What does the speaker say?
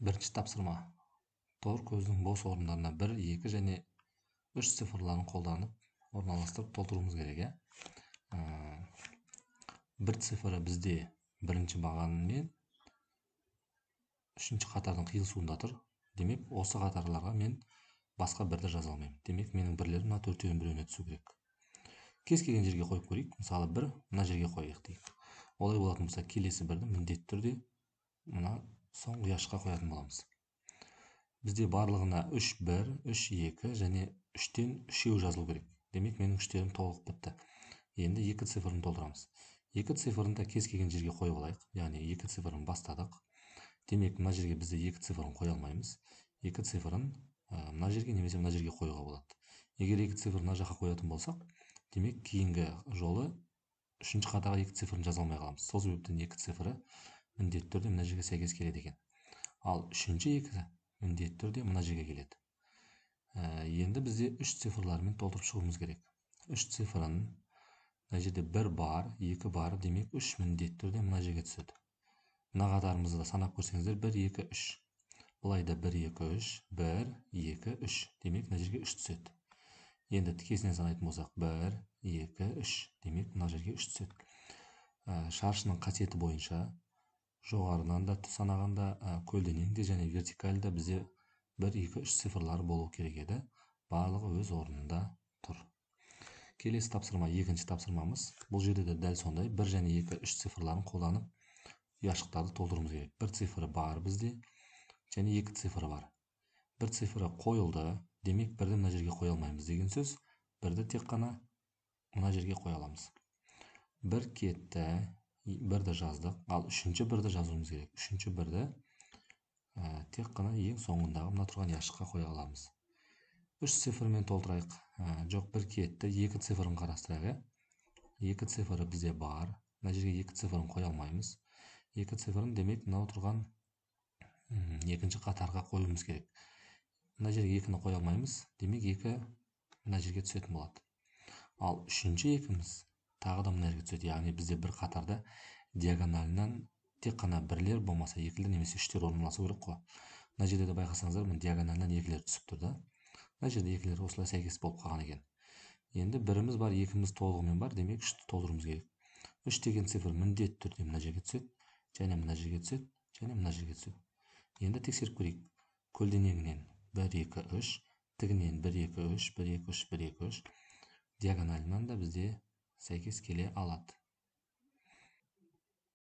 Бірінші тапсырма. Тор көздің бос орындарына 1, 2 және 3 цифрларын қолданып орналастырып толтыруымыз керек. Бір цифры бізде бірінші бағанмен үшінші қатардың қиылысуында тұр. Демек, осы қатарларға мен басқа бірді жаза алмаймын. Демек, менің бірлерім мына төртеудің біреуіне түсу керек. Кез келген жерге қойып көрейік. Мысалы, бір мына жерге қояйық дейік. Олай болатын болса, келесі бірді міндетті түрде мына соңғы ұяшыққа қоятын боламыз. Бізде барлығына 3, 1, 3, 2 және 3-тен 3 жазылу керек. Демек, менің 3-терім толық бітті. Енді 2 цифрын толтырамыз. 2 цифрын да кез келген жерге қойып алайық. Яғни 2 цифрын бастадық. Демек, мына жерге бізде 2 цифрын қоя алмаймыз. 2 цифрын мына жерге немесе мына жерге қоюға болады. Егер 2 цифрын мына жаққа қоятын болсақ, демек, кейінгі жолы үшінші қатарға 2 цифрын жаза алмай қаламыз. Сол себептен 2 цифры міндетті түрде мына жерге сәйкес келеді екен. Ал үшінші 2 міндетті түрде мына жерге келеді. Енді бізде 3 цифрлармен толтырып шығуымыз керек. 3 цифрын мына жерде 1 бар, 2 бар, демек 3 міндетті түрде мына жерге түседі. Мына қатарымызды да санап көрсеңіздер 1, 2, 3. Бұлай да 1, 2, 3, 1, 2, 3. Демек, мына жерге 3 түседі. Енді тікесінен санайтын болсақ 1, 2, 3. Демек, мына жерге 3 түседі. Шаршының қасиеті бойынша жоғарыдан да санағанда көлденең де және вертикальда бізде 1, 2, 3 цифрлары болу керек еді. Барлығы өз орнында тұр. Келесі тапсырма, екінші тапсырмамыз. Бұл жерде де дәл сондай 1 және 2, 3 цифрларын қолданып ұяшықтарды толтыруымыз керек. Бір цифры бар бізде және 2 цифры бар. Бір цифры қойылды, демек бірді мына жерге қоя алмаймыз деген сөз. Бірді тек қана мына жерге қоя аламыз. Бір кетті, бірді жаздық, ал үшінші бірді жазуымыз керек. Үшінші бірді тек қана ең соңындағы мына тұрған ұяшыққа қоя аламыз. 3 цифрмен толтырайық. Жоқ, бір кетті, 2 цифрын қарастырайық. 2 цифры бізде бар. Мына жерге 2 цифрын қоя алмаймыз. 2 цифрын демек мынау тұрған екінші қатарға қоюымыз керек. Мына жерге 2-ні қоя алмаймыз. Демек 2 мына жерге түсетін болады. Ал үшінші 2-міз тағы да мына жерге түседі. Яғни бізде бір қатарда диагоналынан тек қана бірлер болмаса екілер немесе үштер орналасу керек қой. Мына жерде де байқасаңыздар, мына диагоналынан екілер түсіп тұр да. Мына жерде екілер осылай сәйкес болып қалған екен. Енді біріміз бар, екіміз толығымен бар, демек 3-ті толтыруымыз керек. 3 деген цифр міндетті түрде мына жерге түседі, және мына жерге түседі, және мына жерге түседі. Енді тексеріп көрейік. Көлденеңінен 1, 2, 3, тігінен 1, 2, 3, 1, 2, 3, 1, 2, 3. Диагоналынан да бізде сәйкес келе алады.